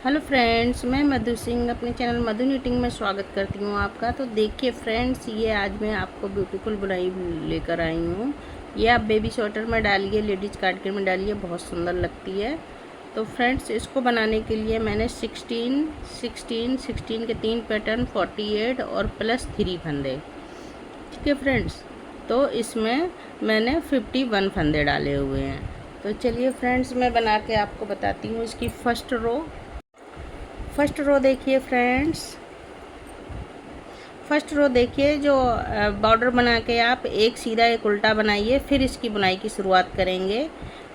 Hello friends, मैं मधु सिंह अपने channel मधु knitting में स्वागत करती हूँ आपका। तो देखिए फ्रेंड्स, ये आज मैं आपको ब्यूटीफुल बुनाई लेकर आई हूँ। ये आप बेबी स्वेटर में डालिए, लेडीज कार्डिगन में डालिए, बहुत सुंदर लगती है। तो फ्रेंड्स, इसको बनाने के लिए मैंने 16 के 3 पैटर्न, 48 और प्लस 3 फंदे। ठीक है फ्रेंड्स, तो इसमें मैंने 51 फंदे डाले हुए हैं। तो चलिए फ्रेंड्स, मैं बना के आपको बताती हूँ इसकी फर्स्ट रो देखिए फ्रेंड्स। फर्स्ट रो देखिए, जो बॉर्डर बना के आप एक सीधा एक उल्टा बनाइए, फिर इसकी बुनाई की शुरुआत करेंगे।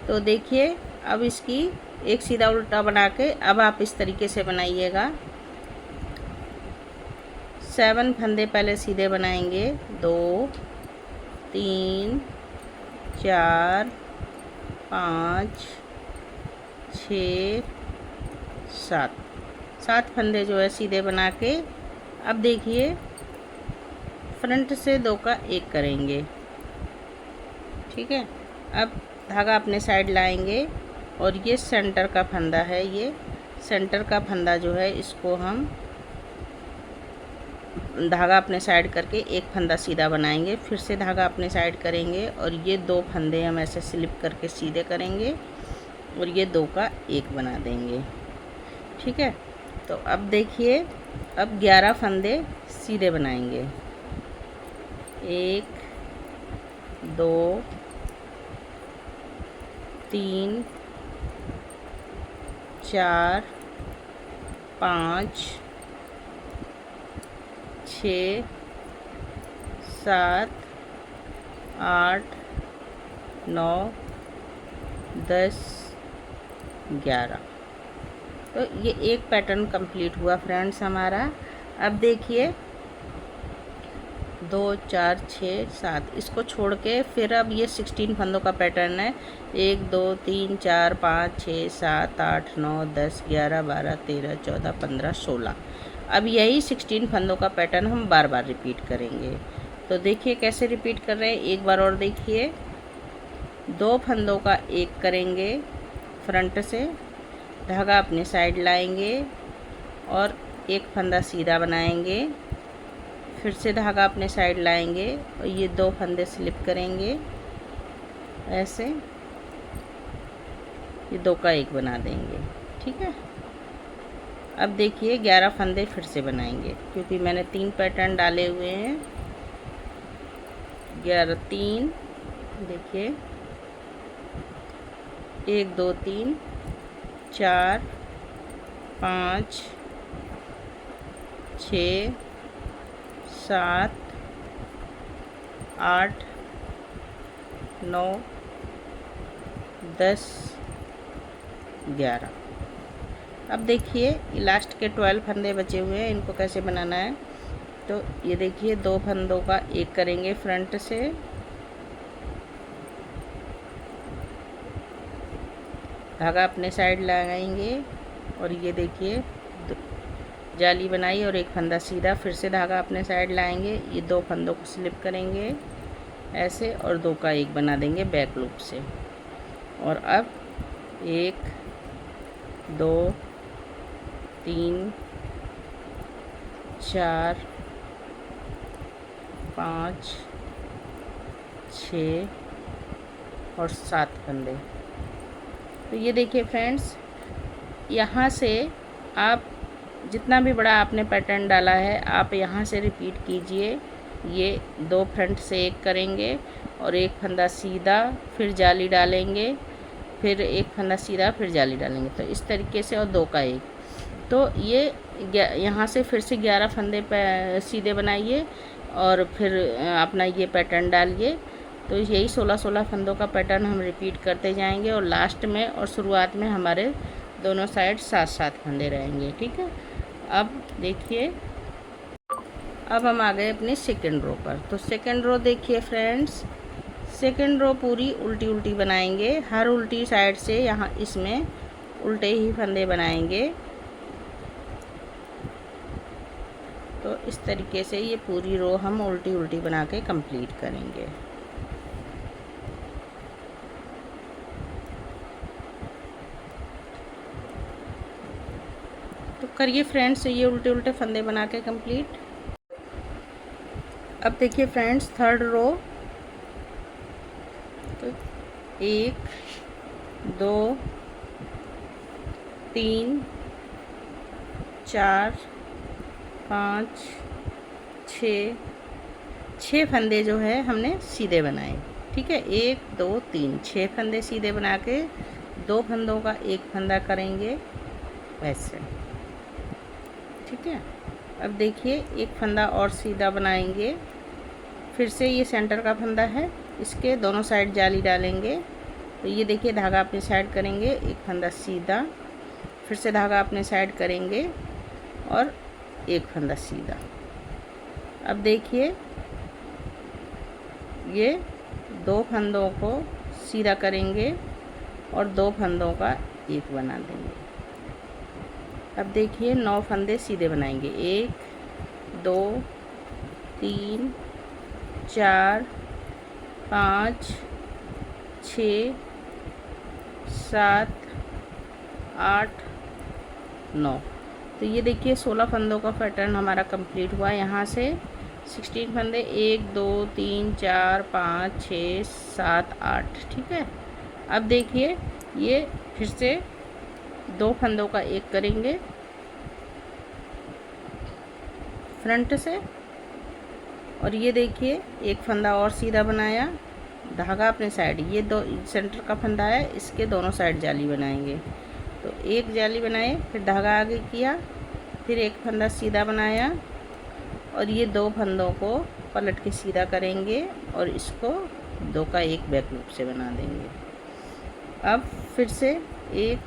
तो देखिए, अब इसकी एक सीधा उल्टा बना के अब आप इस तरीके से बनाइएगा। 7 फंदे पहले सीधे बनाएंगे, 2 3 4 5 6 7 फंदे जो है सीधे बना के अब देखिए फ्रंट से 2 का 1 करेंगे। ठीक है, अब धागा अपने साइड लाएंगे और ये सेंटर का फंदा है। ये सेंटर का फंदा जो है, इसको हम धागा अपने साइड करके एक फंदा सीधा बनाएंगे, फिर से धागा अपने साइड करेंगे और ये 2 फंदे हम ऐसे स्लिप करके सीधे करेंगे और ये 2 का 1 बना देंगे। ठीक है, तो अब देखिए, अब 11 फंदे सीधे बनाएंगे। 1 2 3 4 5 6 7 8 9 10 11। तो ये एक पैटर्न कंप्लीट हुआ फ्रेंड्स हमारा। अब देखिए 2 4 6 7, इसको छोड़ के फिर अब ये 16 फंदों का पैटर्न है। 1 2 3 4 5 6 7 8 9 10 11 12 13 14 15 16। अब यही 16 फंदों का पैटर्न हम बार बार रिपीट करेंगे। तो देखिए कैसे रिपीट कर रहे हैं, एक बार और देखिए। 2 फंदों का 1 करेंगे, फ्रंट से धागा अपने साइड लाएंगे और एक फंदा सीधा बनाएंगे, फिर से धागा अपने साइड लाएंगे और ये 2 फंदे स्लिप करेंगे ऐसे, ये 2 का 1 बना देंगे। ठीक है, अब देखिए 11 फंदे फिर से बनाएंगे, क्योंकि मैंने 3 पैटर्न डाले हुए हैं। 11 3, देखिए 1 2 3 4 5 6 7 8 9 10 11। अब देखिए लास्ट के 12 फंदे बचे हुए हैं, इनको कैसे बनाना है। तो ये देखिए 2 फंदों का 1 करेंगे फ्रंट से, धागा अपने साइड लगाएंगे और ये देखिए जाली बनाई और एक फंदा सीधा, फिर से धागा अपने साइड लाएंगे, ये 2 फंदों को स्लिप करेंगे ऐसे और 2 का 1 बना देंगे बैक लूप से। और अब 1 2 3 4 5 6 और 7 फंदे। तो ये देखिए फ्रेंड्स, यहाँ से आप जितना भी बड़ा आपने पैटर्न डाला है, आप यहाँ से रिपीट कीजिए। ये 2 फ्रंट से 1 करेंगे और एक फंदा सीधा, फिर जाली डालेंगे, फिर एक फंदा सीधा, फिर जाली डालेंगे। तो इस तरीके से, और 2 का 1। तो ये यहाँ से फिर से 11 फंदे सीधे बनाइए और फिर अपना ये पैटर्न डालिए। तो यही 16 फंदों का पैटर्न हम रिपीट करते जाएंगे और लास्ट में और शुरुआत में हमारे दोनों साइड 7 फंदे रहेंगे। ठीक है, अब देखिए, अब हम आ गए अपने सेकेंड रो पर। तो सेकेंड रो देखिए फ्रेंड्स, सेकेंड रो पूरी उल्टी उल्टी बनाएंगे, हर उल्टी साइड से यहाँ इसमें उल्टे ही फंदे बनाएंगे। तो इस तरीके से ये पूरी रो हम उल्टी उल्टी बना के कंप्लीट करेंगे। करिए फ्रेंड्स ये उल्टे उल्टे फंदे बना के कंप्लीट। अब देखिए फ्रेंड्स थर्ड रो, तो 1 2 3 4 5 6 फंदे जो है हमने सीधे बनाए। ठीक है, 1 2 3 6 फंदे सीधे बना के 2 फंदों का एक फंदा करेंगे वैसे। ठीक है, अब देखिए एक फंदा और सीधा बनाएंगे। फिर से ये सेंटर का फंदा है, इसके दोनों साइड जाली डालेंगे। तो ये देखिए धागा अपनी साइड करेंगे, एक फंदा सीधा, फिर से धागा अपने साइड करेंगे और एक फंदा सीधा। अब देखिए ये 2 फंदों को सीधा करेंगे और 2 फंदों का एक बना देंगे। अब देखिए 9 फंदे सीधे बनाएंगे, 1 2 3 4 5 6 7 8 9। तो ये देखिए 16 फंदों का पैटर्न हमारा कंप्लीट हुआ। यहाँ से 16 फंदे, 1 2 3 4 5 6 7 8। ठीक है, अब देखिए ये फिर से 2 फंदों का एक करेंगे फ्रंट से, और ये देखिए एक फंदा और सीधा बनाया, धागा अपने साइड, ये 2 सेंटर का फंदा है, इसके दोनों साइड जाली बनाएंगे। तो एक जाली बनाए, फिर धागा आगे किया, फिर एक फंदा सीधा बनाया और ये 2 फंदों को पलट के सीधा करेंगे और इसको 2 का एक बैक लूप से बना देंगे। अब फिर से 1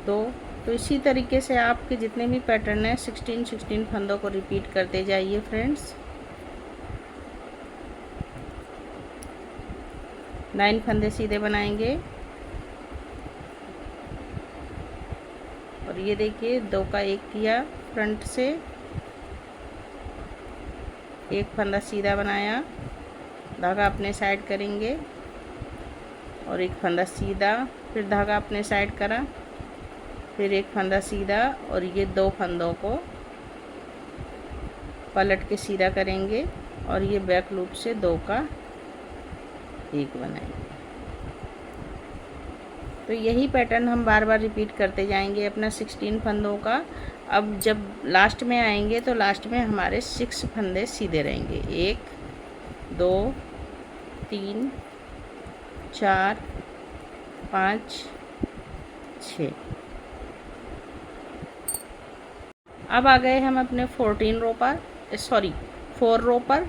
2। तो इसी तरीके से आपके जितने भी पैटर्न हैं 16 फंदों को रिपीट करते जाइए फ्रेंड्स। 9 फंदे सीधे बनाएंगे और ये देखिए 2 का एक किया फ्रंट से, एक फंदा सीधा बनाया, धागा अपने साइड करेंगे और एक फंदा सीधा, फिर धागा अपने साइड करा, फिर एक फंदा सीधा और ये 2 फंदों को पलट के सीधा करेंगे और ये बैक लूप से 2 का एक बनाएंगे। तो यही पैटर्न हम बार बार रिपीट करते जाएंगे अपना 16 फंदों का। अब जब लास्ट में आएंगे तो लास्ट में हमारे 6 फंदे सीधे रहेंगे, 1 2 3 4 5 6। अब आ गए हम अपने 14 रो पर, 4 रो पर।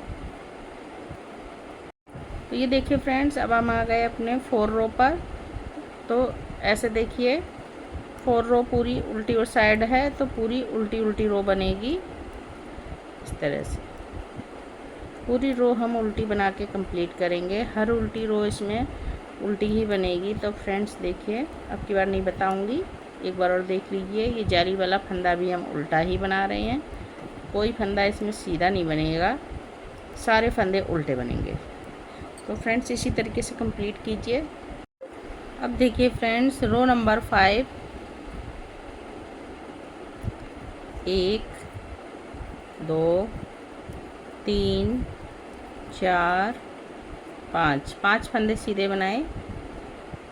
तो ये देखिए फ्रेंड्स अब हम आ गए अपने 4 रो पर। तो ऐसे देखिए 4 रो पूरी उल्टी और साइड है, तो पूरी उल्टी उल्टी रो बनेगी इस तरह से। पूरी रो हम उल्टी बना के कंप्लीट करेंगे, हर उल्टी रो इसमें उल्टी ही बनेगी। तो फ्रेंड्स देखिए, अब की बार नहीं बताऊंगी, एक बार और देख लीजिए। ये जाली वाला फंदा भी हम उल्टा ही बना रहे हैं, कोई फंदा इसमें सीधा नहीं बनेगा, सारे फंदे उल्टे बनेंगे। तो फ्रेंड्स इसी तरीके से कंप्लीट कीजिए। अब देखिए फ्रेंड्स रो नंबर 5, 1 2 3 4 5 फंदे सीधे बनाए।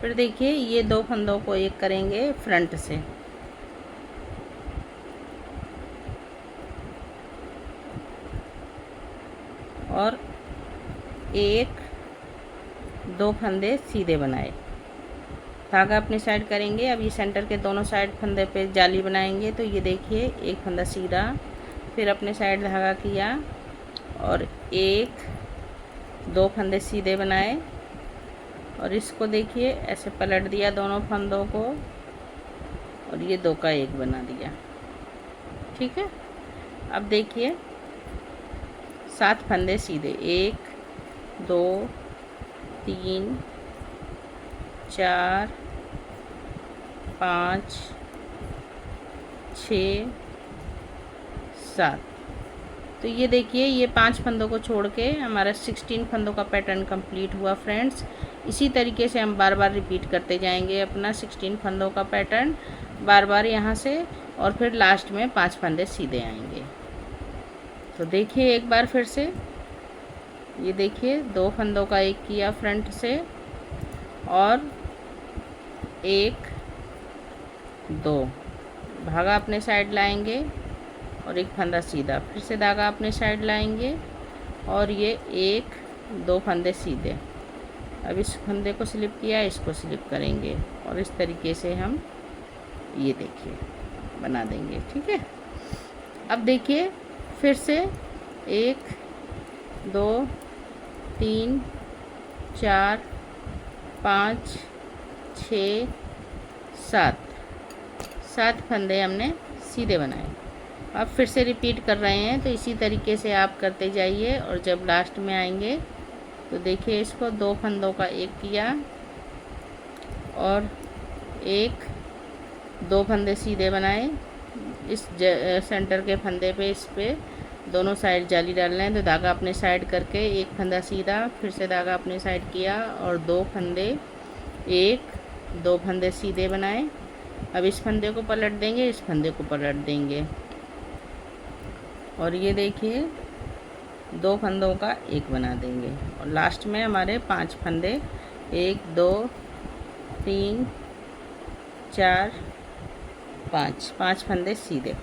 फिर देखिए ये 2 फंदों को एक करेंगे फ्रंट से, और 1 2 फंदे सीधे बनाए, धागा अपनी साइड करेंगे। अब ये सेंटर के दोनों साइड फंदे पे जाली बनाएंगे। तो ये देखिए एक फंदा सीधा, फिर अपने साइड धागा किया और 1 2 फंदे सीधे बनाए और इसको देखिए ऐसे पलट दिया दोनों फंदों को और ये 2 का एक बना दिया। ठीक है, अब देखिए 7 फंदे सीधे, 1 2 3 4 5 6 7। तो ये देखिए ये 5 फंदों को छोड़ के हमारा 16 फंदों का पैटर्न कंप्लीट हुआ फ्रेंड्स। इसी तरीके से हम बार बार रिपीट करते जाएंगे अपना 16 फंदों का पैटर्न। बार बार यहाँ से और फिर लास्ट में 5 फंदे सीधे आएंगे। तो देखिए एक बार फिर से, ये देखिए 2 फंदों का एक किया फ्रंट से, और 1 2 धागा अपने साइड लाएंगे और एक फंदा सीधा, फिर से धागा अपने साइड लाएंगे और ये 1 2 फंदे सीधे। अब इस फंदे को स्लिप किया, इसको स्लिप करेंगे और इस तरीके से हम ये देखिए बना देंगे। ठीक है, अब देखिए फिर से 1 2 3 4 5 6 7 फंदे हमने सीधे बनाए। अब फिर से रिपीट कर रहे हैं, तो इसी तरीके से आप करते जाइए और जब लास्ट में आएंगे तो देखिए इसको 2 फंदों का एक किया और 1 2 फंदे सीधे बनाए। इस सेंटर के फंदे पे, इस पे दोनों साइड जाली डालना है, तो धागा अपने साइड करके एक फंदा सीधा, फिर से धागा अपने साइड किया और 2 फंदे 1 2 फंदे सीधे बनाए। अब इस फंदे को पलट देंगे, इस फंदे को पलट देंगे और ये देखिए 2 फंदों का एक बना देंगे और लास्ट में हमारे 5 फंदे 1 2 3 4 5 फंदे सीधे।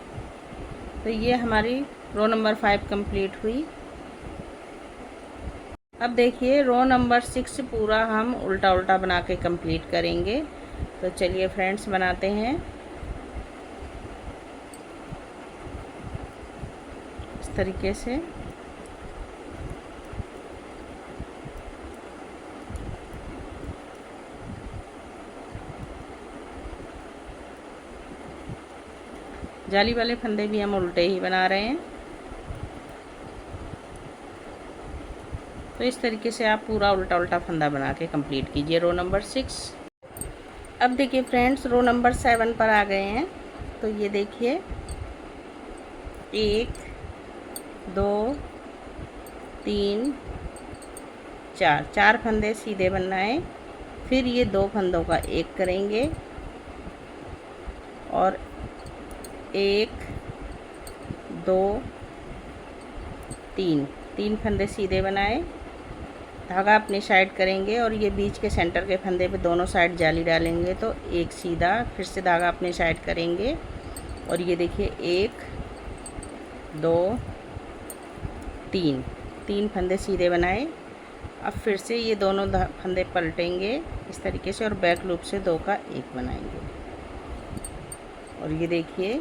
तो ये हमारी रो नंबर 5 कंप्लीट हुई। अब देखिए रो नंबर 6 पूरा हम उल्टा उल्टा बना के कंप्लीट करेंगे। तो चलिए फ्रेंड्स बनाते हैं। इस तरीके से जाली वाले फंदे भी हम उल्टे ही बना रहे हैं। तो इस तरीके से आप पूरा उल्टा उल्टा फंदा बना के कंप्लीट कीजिए रो नंबर 6। अब देखिए फ्रेंड्स रो नंबर 7 पर आ गए हैं। तो ये देखिए 1 2 3 4 फंदे सीधे बनाए, फिर ये 2 फंदों का एक करेंगे और 1 2 3 फंदे सीधे बनाए, धागा अपनी साइड करेंगे और ये बीच के सेंटर के फंदे पे दोनों साइड जाली डालेंगे, तो एक सीधा, फिर से धागा अपनी साइड करेंगे और ये देखिए 1 2 3 फंदे सीधे बनाए। अब फिर से ये दोनों फंदे पलटेंगे इस तरीके से और बैक लूप से 2 का एक बनाएंगे और ये देखिए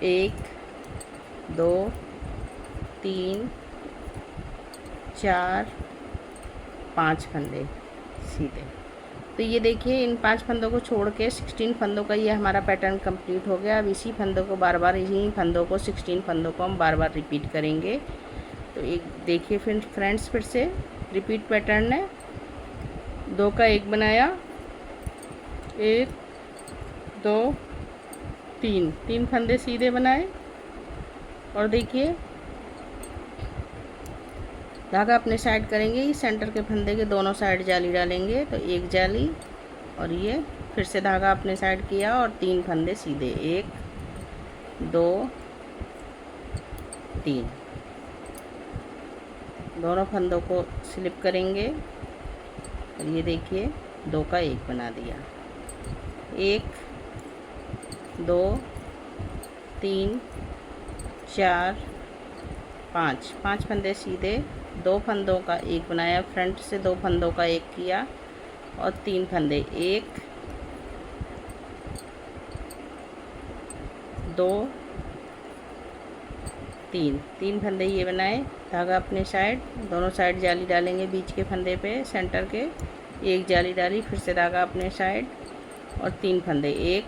1 2 3 4 5 फंदे सीधे। तो ये देखिए इन 5 फंदों को छोड़ के 16 फंदों का ये हमारा पैटर्न कंप्लीट हो गया। अब इसी फंदों को बार बार, इन्हीं फंदों को 16 फंदों को हम बार बार रिपीट करेंगे। तो एक देखिए फिर फ्रेंड्स, फिर से रिपीट पैटर्न है। 2 का एक बनाया, 1 2 3 फंदे सीधे बनाए और देखिए धागा अपने साइड करेंगे, इस सेंटर के फंदे के दोनों साइड जाली डालेंगे, तो एक जाली और ये फिर से धागा अपने साइड किया और 3 फंदे सीधे, 1 2 3 दोनों फंदों को स्लिप करेंगे और ये देखिए 2 का एक बना दिया, 1 2 3 4 5 फंदे सीधे, 2 फंदों का एक बनाया, फ्रंट से 2 फंदों का एक किया और 3 फंदे, 1 2 3 फंदे ये बनाए, धागा अपने साइड, दोनों साइड जाली डालेंगे बीच के फंदे पे, सेंटर के एक जाली डाली, फिर से धागा अपने साइड और 3 फंदे, 1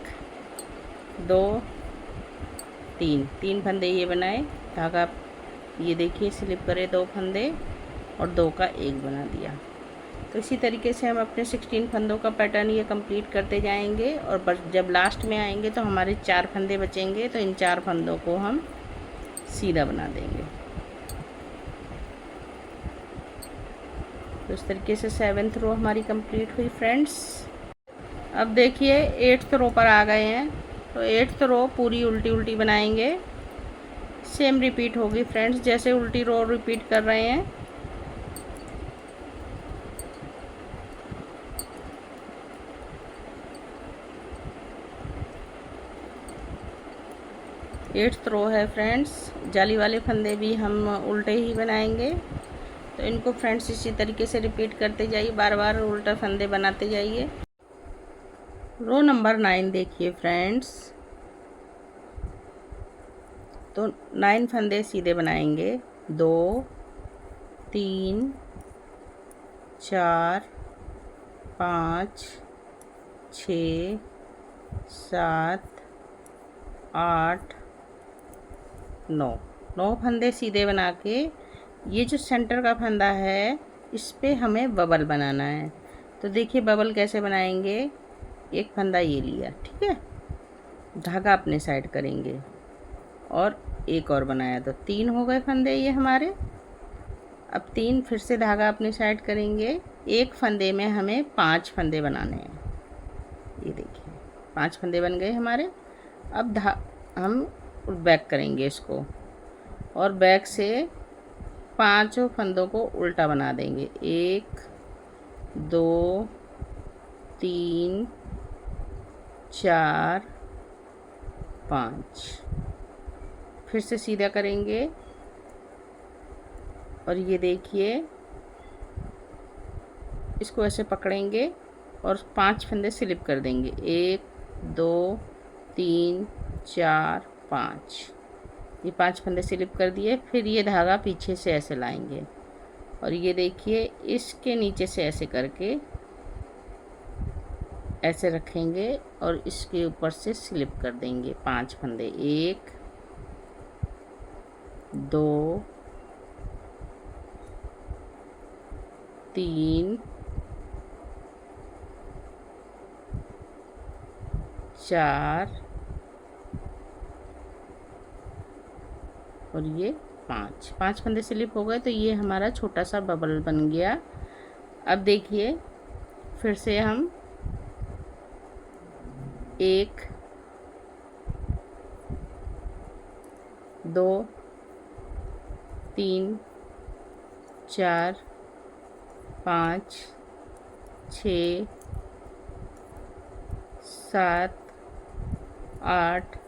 2 3 फंदे ये बनाए, धागा ये देखिए स्लिप करे 2 फंदे और 2 का एक बना दिया। तो इसी तरीके से हम अपने 16 फंदों का पैटर्न ये कंप्लीट करते जाएंगे और जब लास्ट में आएंगे तो हमारे 4 फंदे बचेंगे, तो इन 4 फंदों को हम सीधा बना देंगे। तो इस तरीके से 7th रो हमारी कंप्लीट हुई फ्रेंड्स। अब देखिए 8th रो पर आ गए हैं। तो 8th रो पूरी उल्टी उल्टी बनाएंगे। सेम रिपीट होगी फ्रेंड्स, जैसे उल्टी रो रिपीट कर रहे हैं। एट्थ रो है फ्रेंड्स, जाली वाले फंदे भी हम उल्टे ही बनाएंगे। तो इनको फ्रेंड्स इसी तरीके से रिपीट करते जाइए, बार बार उल्टा फंदे बनाते जाइए। रो नंबर 9 देखिए फ्रेंड्स, तो 9 फंदे सीधे बनाएंगे। 2 3 4 5 6 7 8 9 फंदे सीधे बना के ये जो सेंटर का फंदा है इस पे हमें बबल बनाना है। तो देखिए बबल कैसे बनाएंगे। एक फंदा ये लिया, ठीक है, धागा अपने साइड करेंगे और एक और बनाया, तो 3 हो गए फंदे ये हमारे। अब 3 फिर से धागा अपने साइड करेंगे। एक फंदे में हमें 5 फंदे बनाने हैं। ये देखिए 5 फंदे बन गए हमारे। अब हम बैक करेंगे इसको और बैक से 5 फंदों को उल्टा बना देंगे। 1 2 3 4 5, फिर से सीधा करेंगे और ये देखिए इसको ऐसे पकड़ेंगे और 5 फंदे स्लिप कर देंगे। 1 2 3 4 5, ये 5 फंदे स्लिप कर दिए। फिर ये धागा पीछे से ऐसे लाएंगे और ये देखिए इसके नीचे से ऐसे करके ऐसे रखेंगे और इसके ऊपर से स्लिप कर देंगे 5 फंदे। 1 2 3 4 और ये 5 फंदे स्लिप हो गए। तो ये हमारा छोटा सा बबल बन गया। अब देखिए फिर से हम 1 2 3 4 5 6 7 8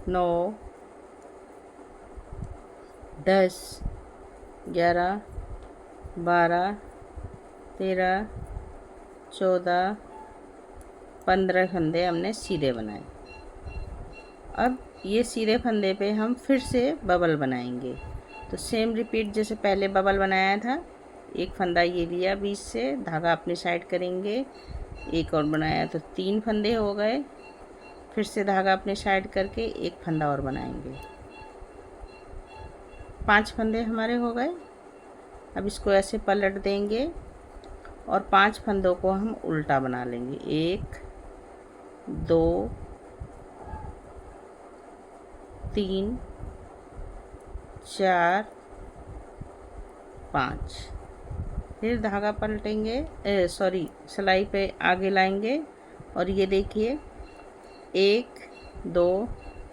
9 10 11 12 13 14 15 फंदे हमने सीधे बनाए। अब ये सीधे फंदे पे हम फिर से बबल बनाएंगे। तो सेम रिपीट जैसे पहले बबल बनाया था। एक फंदा ये लिया, बीच से धागा अपनी साइड करेंगे, एक और बनाया, तो 3 फंदे हो गए। फिर से धागा अपने साइड करके एक फंदा और बनाएंगे, 5 फंदे हमारे हो गए। अब इसको ऐसे पलट देंगे और 5 फंदों को हम उल्टा बना लेंगे। 1 2 3 4 5, फिर धागा पलटेंगे, सिलाई पे आगे लाएंगे और ये देखिए 1 2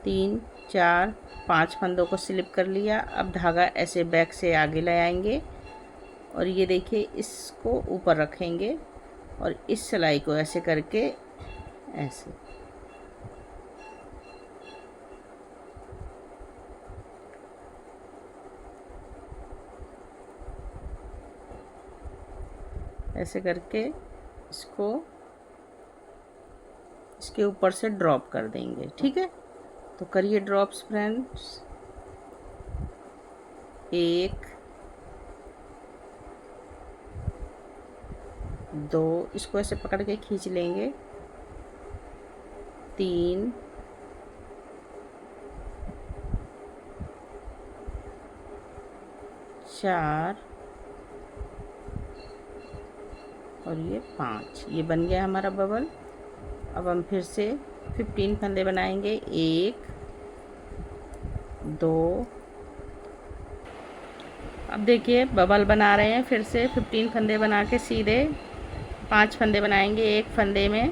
3 4 5 फंदों को स्लिप कर लिया। अब धागा ऐसे बैक से आगे ले आएंगे और ये देखिए इसको ऊपर रखेंगे और इस सिलाई को ऐसे करके ऐसे ऐसे करके इसको इसके ऊपर से ड्रॉप कर देंगे। ठीक है, तो करिए ड्रॉप्स फ्रेंड्स। 1 2, इसको ऐसे पकड़ के खींच लेंगे। 3 4 और ये 5, ये बन गया हमारा बबल। अब हम फिर से 15 फंदे बनाएंगे। 1 2, अब देखिए बबल बना रहे हैं। फिर से 15 फंदे बना के सीधे 5 फंदे बनाएंगे। एक फंदे में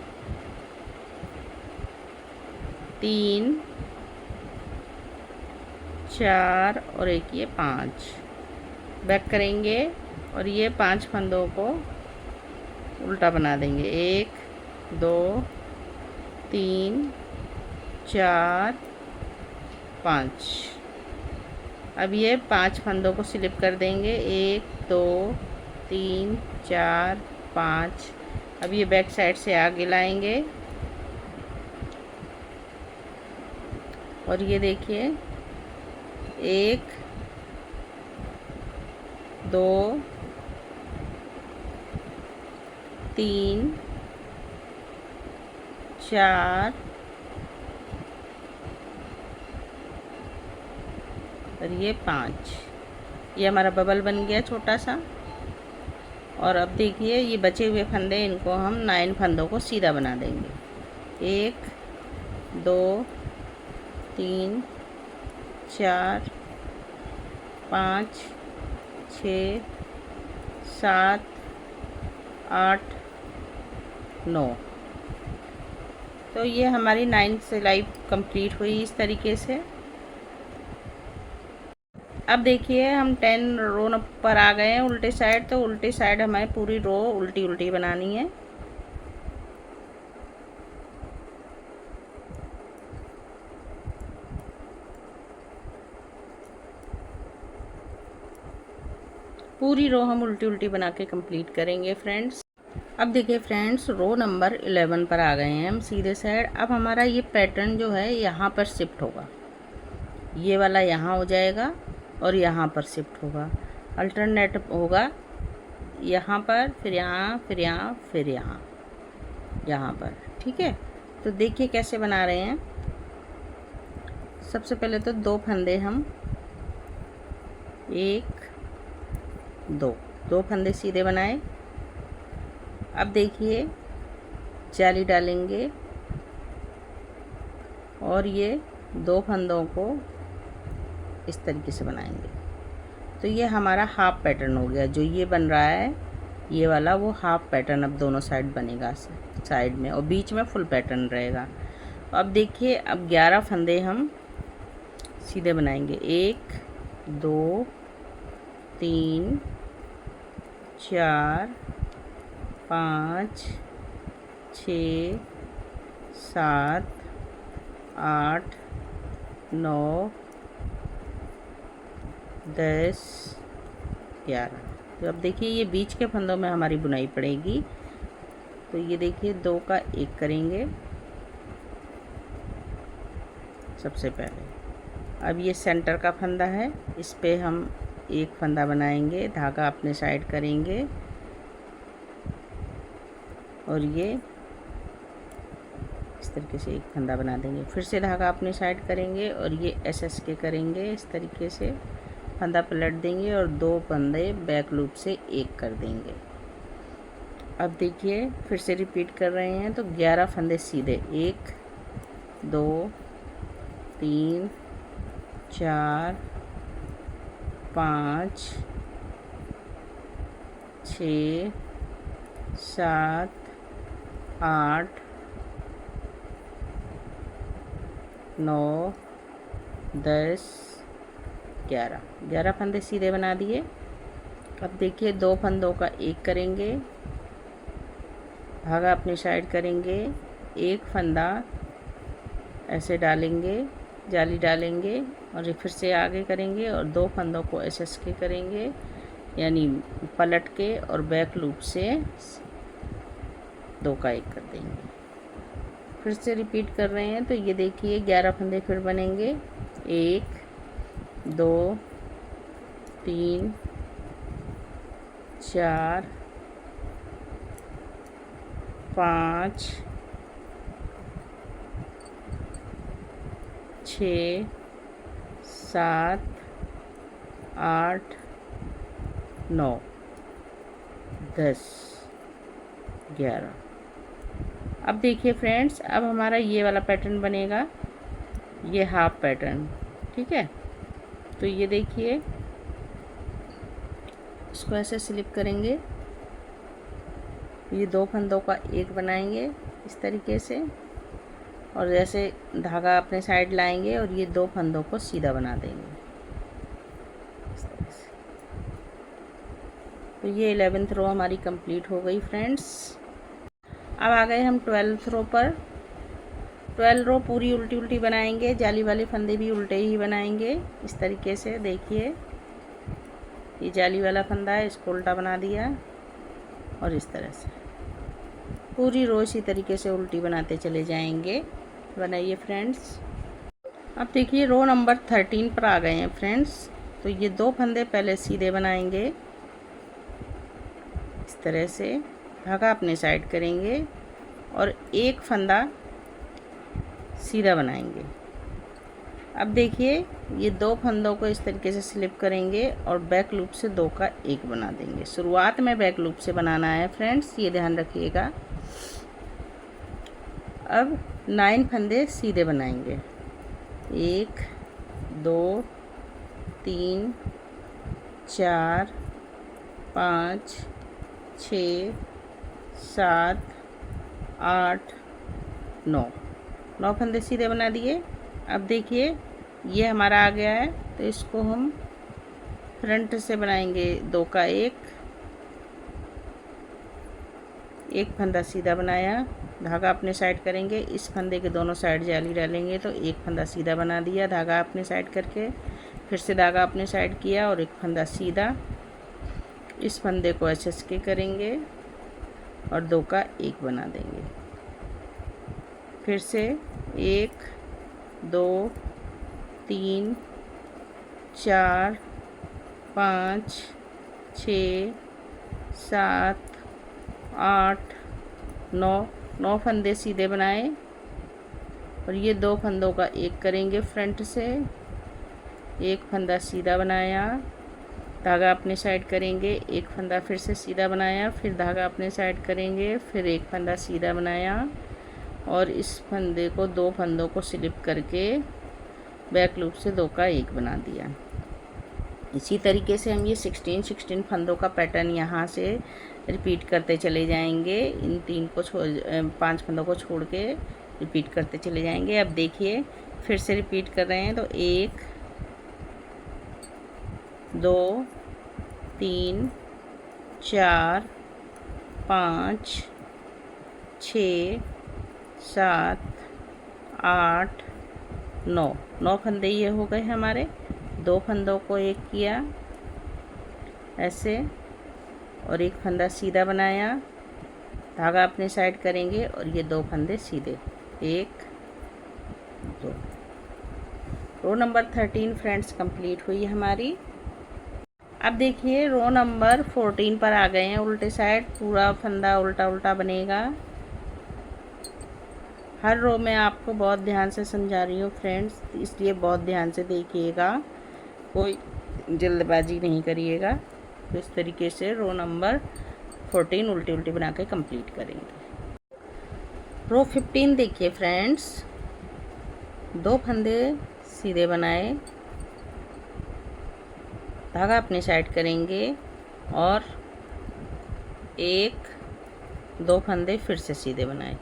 3 4 और एक ये 5 बैक करेंगे और ये 5 फंदों को उल्टा बना देंगे। 1 2 3 4 5। अब ये 5 फंदों को स्लिप कर देंगे। 1 2 3 4 5। अब ये बैक साइड से आगे लाएंगे और ये देखिए 1 2 3 4 और ये 5। ये हमारा बबल बन गया छोटा सा। और अब देखिए ये बचे हुए फंदे, इनको हम 9 फंदों को सीधा बना देंगे। 1 2 3 4 5 6 7 8 9। तो ये हमारी 9 सिलाई कंप्लीट हुई इस तरीके से। अब देखिए हम 10 रो पर आ गए हैं उल्टे साइड। तो उल्टे साइड हमें पूरी रो उल्टी उल्टी बनानी है। पूरी रो हम उल्टी उल्टी बना के कंप्लीट करेंगे फ्रेंड्स। अब देखिए फ्रेंड्स रो नंबर 11 पर आ गए हैं हम सीधे साइड। अब हमारा ये पैटर्न जो है यहाँ पर शिफ्ट होगा। ये वाला यहाँ हो जाएगा और यहाँ पर शिफ्ट होगा। अल्टरनेट होगा, यहाँ पर फिर यहाँ फिर यहाँ फिर यहाँ यहाँ पर। ठीक है, तो देखिए कैसे बना रहे हैं। सबसे पहले तो 2 फंदे हम 1 2 फंदे सीधे बनाए। अब देखिए जाली डालेंगे और ये 2 फंदों को इस तरीके से बनाएंगे। तो ये हमारा हाफ पैटर्न हो गया। जो ये बन रहा है ये वाला, वो हाफ पैटर्न अब दोनों साइड बनेगा साइड में, और बीच में फुल पैटर्न रहेगा। अब देखिए अब 11 फंदे हम सीधे बनाएंगे। 1 2 3 4 5 6 7 8 9 10 11। तो अब देखिए ये बीच के फंदों में हमारी बुनाई पड़ेगी। तो ये देखिए 2 का 1 करेंगे सबसे पहले। अब ये सेंटर का फंदा है, इस पे हम 1 फंदा बनाएंगे, धागा अपने साइड करेंगे और ये इस तरीके से 1 फंदा बना देंगे। फिर से धागा अपने साइड करेंगे और ये एस के करेंगे इस तरीके से, फंदा पलट देंगे और 2 फंदे बैक लूप से 1 कर देंगे। अब देखिए फिर से रिपीट कर रहे हैं। तो 11 फंदे सीधे, 1 2 3 4 5 6 7 8 9 10 11 फंदे सीधे बना दिए। अब देखिए 2 फंदों का 1 करेंगे, धागा अपनी साइड करेंगे, 1 फंदा ऐसे डालेंगे, जाली डालेंगे और फिर से आगे करेंगे और 2 फंदों को एस के करेंगे, यानी पलट के और बैक लूप से 2 का 1 कर देंगे। फिर से रिपीट कर रहे हैं। तो ये देखिए 11 फंदे फिर बनेंगे। 1 2 3 4 5 6 7 8 9 10 11। अब देखिए फ्रेंड्स, अब हमारा ये वाला पैटर्न बनेगा, ये हाफ पैटर्न। ठीक है, तो ये देखिए इसको ऐसे स्लिप करेंगे, ये 2 फंदों का 1 बनाएंगे इस तरीके से और जैसे धागा अपने साइड लाएंगे और ये 2 फंदों को सीधा बना देंगे इस तरह से। तो ये 11th रो हमारी कंप्लीट हो गई फ्रेंड्स। अब आ गए हम 12th रो पर। 12 रो पूरी उल्टी उल्टी बनाएंगे, जाली वाले फंदे भी उल्टे ही बनाएंगे इस तरीके से। देखिए ये जाली वाला फंदा है, इसको उल्टा बना दिया और इस तरह से पूरी रो इसी तरीके से उल्टी बनाते चले जाएंगे। बनाइए फ्रेंड्स। अब देखिए रो नंबर 13 पर आ गए हैं फ्रेंड्स। तो ये 2 फंदे पहले सीधे बनाएंगे इस तरह से, धागा अपने साइड करेंगे और एक फंदा सीधा बनाएंगे। अब देखिए ये 2 फंदों को इस तरीके से स्लिप करेंगे और बैक लूप से 2 का 1 बना देंगे। शुरुआत में बैक लूप से बनाना है फ्रेंड्स, ये ध्यान रखिएगा। अब 9 फंदे सीधे बनाएंगे, 1 2 3 4 5 6 7 8 9 फंदे सीधे बना दिए। अब देखिए ये हमारा आ गया है, तो इसको हम फ्रंट से बनाएंगे 2 का 1 फंदा सीधा बनाया, धागा अपने साइड करेंगे, इस फंदे के दोनों साइड जाली डालेंगे तो 1 फंदा सीधा बना दिया, धागा अपने साइड करके, फिर से धागा अपने साइड किया और 1 फंदा सीधा, इस फंदे को एचएस के करेंगे और 2 का 1 बना देंगे। फिर से 1 2 3 4 5 6 7 8 9 फंदे सीधे बनाए और ये 2 फंदों का 1 करेंगे फ्रंट से, 1 फंदा सीधा बनाया, धागा अपने साइड करेंगे, 1 फंदा फिर से सीधा बनाया, फिर धागा अपने साइड करेंगे, फिर 1 फंदा सीधा बनाया और इस फंदे को 2 फंदों को स्लिप करके बैक लूप से 2 का 1 बना दिया। इसी तरीके से हम ये 16 फंदों का पैटर्न यहाँ से रिपीट करते चले जाएंगे। इन 5 फंदों को छोड़ के रिपीट करते चले जाएंगे। अब देखिए फिर से रिपीट कर रहे हैं, तो 1 2 3 4 5 6 7 8 9 फंदे ये हो गए हमारे। 2 फंदों को 1 किया ऐसे और 1 फंदा सीधा बनाया, धागा अपने साइड करेंगे और ये 2 फंदे सीधे, 1 2। रो नंबर 13 फ्रेंड्स कंप्लीट हुई हमारी। अब देखिए रो नंबर 14 पर आ गए हैं। उल्टे साइड पूरा फंदा उल्टा उल्टा बनेगा। हर रो में आपको बहुत ध्यान से समझा रही हूँ फ्रेंड्स, इसलिए बहुत ध्यान से देखिएगा, कोई जल्दबाजी नहीं करिएगा। तो इस तरीके से रो नंबर 14 उल्टी उल्टी बना के कंप्लीट करेंगे। रो 15 देखिए फ्रेंड्स, 2 फंदे सीधे बनाए, धागा अपने साइड करेंगे और 1 2 फंदे फिर से सीधे बनाए।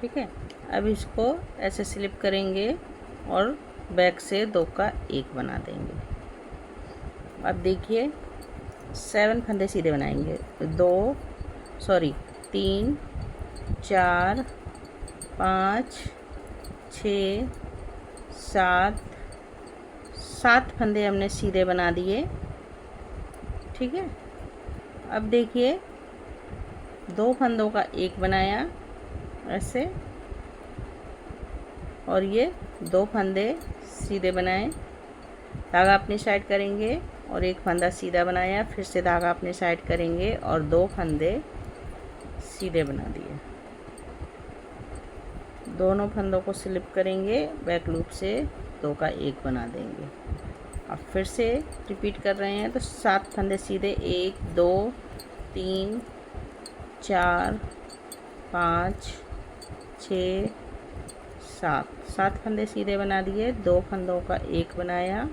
ठीक है, अब इसको ऐसे स्लिप करेंगे और बैक से 2 का 1 बना देंगे। अब देखिए 7 फंदे सीधे बनाएंगे, 3 4 5 6 7 फंदे हमने सीधे बना दिए। ठीक है, अब देखिए 2 फंदों का 1 बनाया ऐसे और ये 2 फंदे सीधे बनाए, धागा अपनी साइड करेंगे और 1 फंदा सीधा बनाया, फिर से धागा अपने साइड करेंगे और 2 फंदे सीधे बना दिए। दोनों फंदों को स्लिप करेंगे, बैक लूप से 2 का 1 बना देंगे। अब फिर से रिपीट कर रहे हैं, तो 7 फंदे सीधे, 1 2 3 4 5 6 7 फंदे सीधे बना दिए, 2 फंदों का 1 बनाया।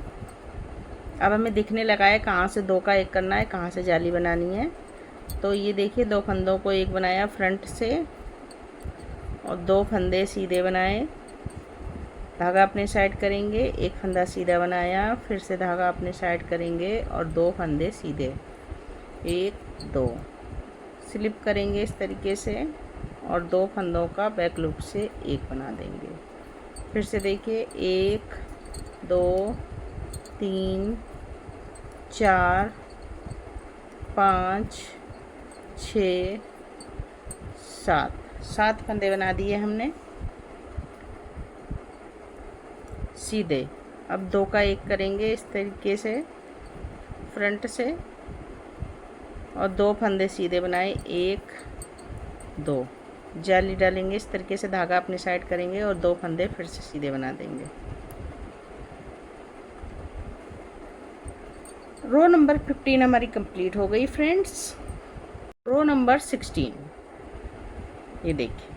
अब हमें दिखने लगा है कहाँ से 2 का 1 करना है, कहाँ से जाली बनानी है। तो ये देखिए 2 फंदों को 1 बनाया फ्रंट से और 2 फंदे सीधे बनाए, धागा अपने साइड करेंगे, एक फंदा सीधा बनाया, फिर से धागा अपने साइड करेंगे और 2 फंदे सीधे, 1 2 स्लिप करेंगे इस तरीके से और 2 फंदों का बैक लूप से एक बना देंगे। फिर से देखिए 1 2 3 4 5 6 7 फंदे बना दिए हमने सीधे। अब 2 का एक करेंगे इस तरीके से फ्रंट से और 2 फंदे सीधे बनाए, 1 2 जाली डालेंगे इस तरीके से, धागा अपने साइड करेंगे और 2 फंदे फिर से सीधे बना देंगे। रो नंबर 15 हमारी कंप्लीट हो गई फ्रेंड्स। रो नंबर 16, ये देखिए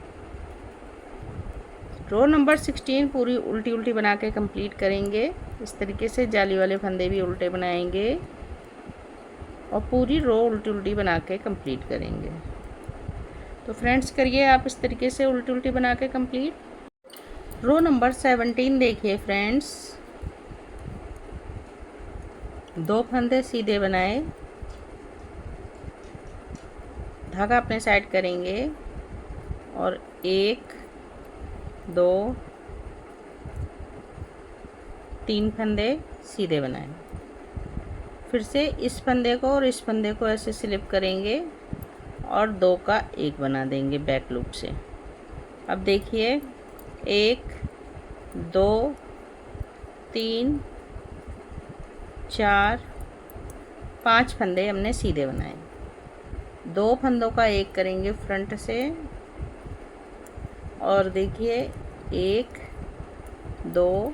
रो नंबर 16 पूरी उल्टी उल्टी बना के कंप्लीट करेंगे इस तरीके से, जाली वाले फंदे भी उल्टे बनाएंगे और पूरी रो उल्टी उल्टी बना के कंप्लीट करेंगे। तो फ्रेंड्स करिए आप इस तरीके से उल्टी उल्टी बना के कंप्लीट। रो नंबर 17 देखिए फ्रेंड्स, 2 फंदे सीधे बनाए, धागा अपने साइड करेंगे और 1 2 3 फंदे सीधे बनाए, फिर से इस फंदे को और इस फंदे को ऐसे स्लिप करेंगे और 2 का एक बना देंगे बैक लूप से। अब देखिए 1 2 3 4 5 फंदे हमने सीधे बनाए, 2 फंदों का एक करेंगे फ्रंट से और देखिए 1 2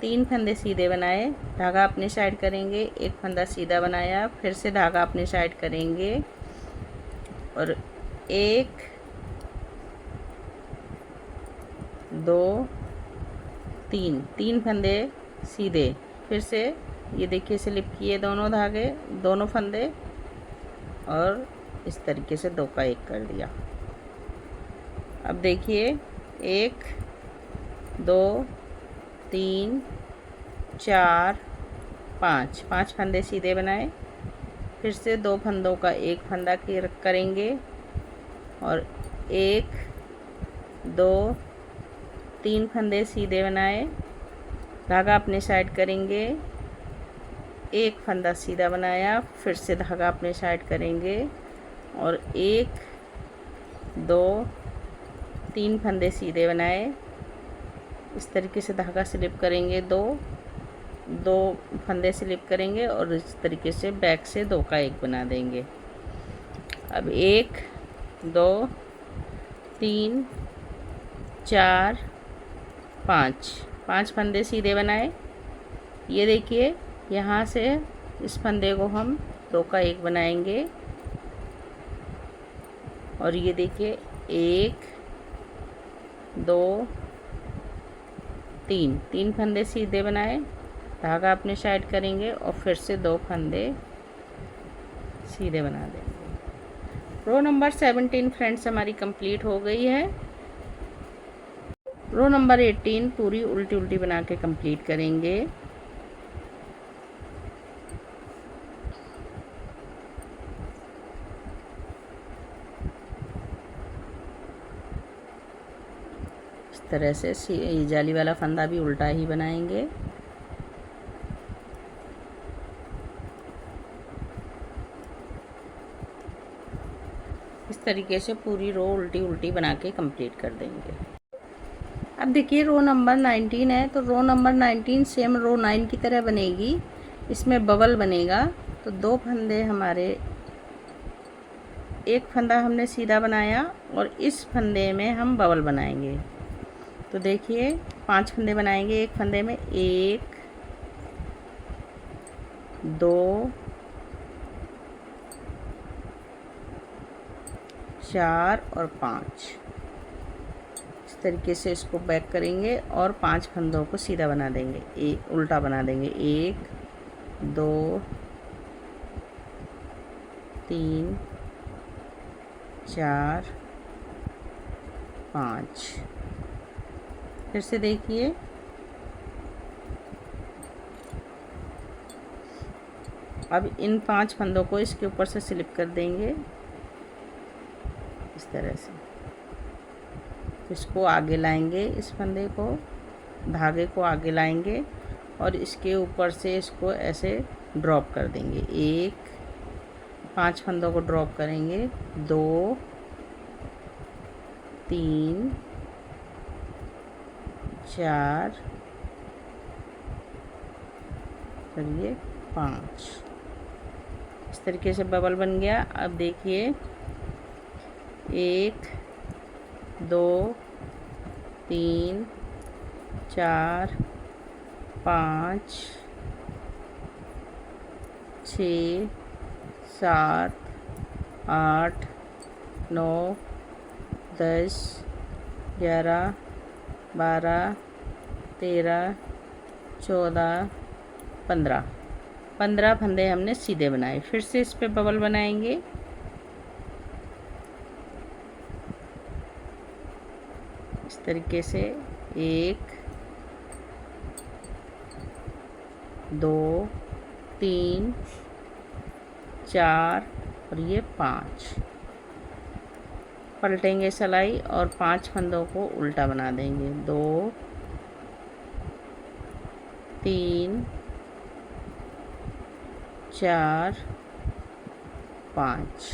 3 फंदे सीधे बनाए, धागा अपने साइड करेंगे, एक फंदा सीधा बनाया, फिर से धागा अपने साइड करेंगे और 1 2 3 फंदे सीधे, फिर से ये देखिए स्लिप किए दोनों धागे, दोनों फंदे और इस तरीके से 2 का एक कर दिया। अब देखिए 1 2 3 4 5 फंदे सीधे बनाए, फिर से 2 फंदों का एक फंदा करेंगे और 1 2 3 फंदे सीधे बनाए, धागा अपने साइड करेंगे, एक फंदा सीधा बनाया, फिर से धागा अपने साइड करेंगे और 1 2 3 फंदे सीधे बनाए, इस तरीके से धागा स्लिप करेंगे, 2 फंदे स्लिप करेंगे और इस तरीके से बैक से 2 का एक बना देंगे। अब 1 2 3 4 5 फंदे सीधे बनाए, ये देखिए यहाँ से इस फंदे को हम 2 का एक बनाएंगे और ये देखिए 1 2 3 फंदे सीधे बनाए, धागा अपने साइड करेंगे और फिर से 2 फंदे सीधे बना देंगे। रो नंबर 17 फ्रेंड्स हमारी कंप्लीट हो गई है। रो नंबर 18 पूरी उल्टी उल्टी बना के कंप्लीट करेंगे। इस तरह से जाली वाला फंदा भी उल्टा ही बनाएंगे। इस तरीके से पूरी रो उल्टी उल्टी बना के कंप्लीट कर देंगे। अब देखिए रो नंबर 19 है, तो रो नंबर 19 सेम रो 9 की तरह बनेगी, इसमें बबल बनेगा। तो 2 फंदे हमारे, एक फंदा हमने सीधा बनाया और इस फंदे में हम बबल बनाएंगे। तो देखिए 5 फंदे बनाएंगे, एक फंदे में 1 2 4 और 5, इस तरीके से इसको बैक करेंगे और 5 फंदों को सीधा बना देंगे, एक उल्टा बना देंगे, 1 2 3 4 5। फिर से देखिए, अब इन 5 फंदों को इसके ऊपर से स्लिप कर देंगे इस तरह से। इसको आगे लाएंगे, इस फंदे को, धागे को आगे लाएंगे और इसके ऊपर से इसको ऐसे ड्रॉप कर देंगे। 5 फंदों को ड्रॉप करेंगे, 2 3 4 चलिए 5। इस तरीके से बबल बन गया। अब देखिए 1 2 3 4 5 6 7 8 9 10 11 12 13 14 15 फंदे हमने सीधे बनाए। फिर से इस पे बबल बनाएंगे। इस तरीके से 1 2 3 4 और ये 5। पलटेंगे सिलाई और 5 फंदों को उल्टा बना देंगे। 2 3 4 5।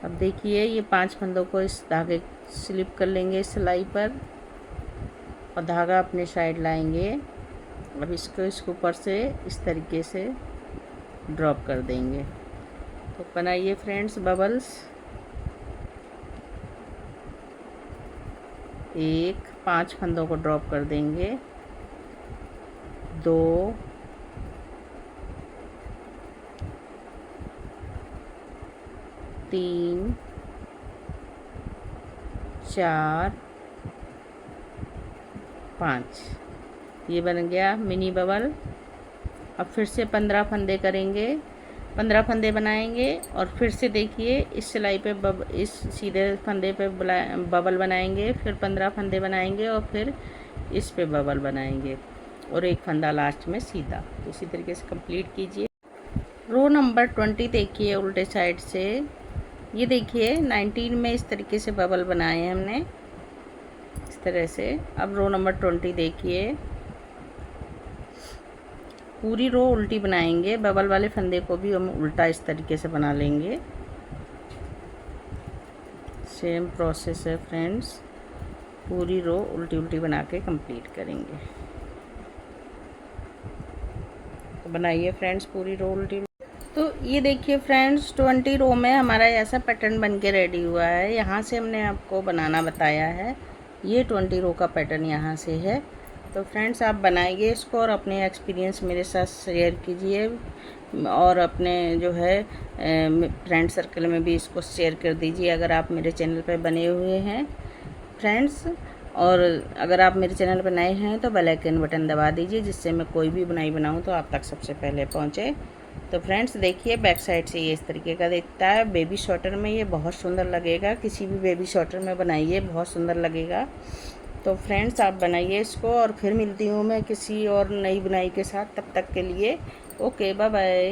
अब देखिए ये 5 फंदों को इस धागे स्लिप कर लेंगे सिलाई पर और धागा अपने साइड लाएंगे। अब इसको इसके ऊपर से इस तरीके से ड्रॉप कर देंगे। तो बनाइए फ्रेंड्स बबल्स। 5 फंदों को ड्रॉप कर देंगे, 2 3 4 5। ये बन गया मिनी बबल। अब फिर से 15 फंदे करेंगे, 15 फंदे बनाएंगे और फिर से देखिए इस सिलाई पे इस सीधे फंदे पे बबल बनाएंगे, फिर 15 फंदे बनाएंगे और फिर इस पे बबल बनाएंगे और एक फंदा लास्ट में सीधा। इसी तरीके से कंप्लीट कीजिए। रो नंबर 20 देखिए उल्टे साइड से। ये देखिए 19 में इस तरीके से बबल बनाए हमने इस तरह से। अब रो नंबर 20 देखिए, पूरी रो उल्टी बनाएंगे। बबल वाले फंदे को भी हम उल्टा इस तरीके से बना लेंगे। सेम प्रोसेस है फ्रेंड्स, पूरी रो उल्टी उल्टी बना के कंप्लीट करेंगे। तो बनाइए फ्रेंड्स पूरी रो उल्टी। तो ये देखिए फ्रेंड्स 20 रो में हमारा ऐसा पैटर्न बन के रेडी हुआ है। यहाँ से हमने आपको बनाना बताया है। ये 20 रो का पैटर्न यहाँ से है। तो फ्रेंड्स आप बनाइए इसको और अपने एक्सपीरियंस मेरे साथ शेयर कीजिए और अपने जो है फ्रेंड सर्कल में भी इसको शेयर कर दीजिए अगर आप मेरे चैनल पर बने हुए हैं फ्रेंड्स। और अगर आप मेरे चैनल पर नए हैं तो बेल आइकन बटन दबा दीजिए, जिससे मैं कोई भी बुनाई बनाऊँ तो आप तक सबसे पहले पहुँचे। तो फ्रेंड्स देखिए बैक साइड से ये इस तरीके का दिखता है। बेबी स्वेटर में ये बहुत सुंदर लगेगा, किसी भी बेबी स्वेटर में बनाइए बहुत सुंदर लगेगा। तो फ्रेंड्स आप बनाइए इसको और फिर मिलती हूँ मैं किसी और नई बुनाई के साथ। तब तक के लिए ओके बाय बाय।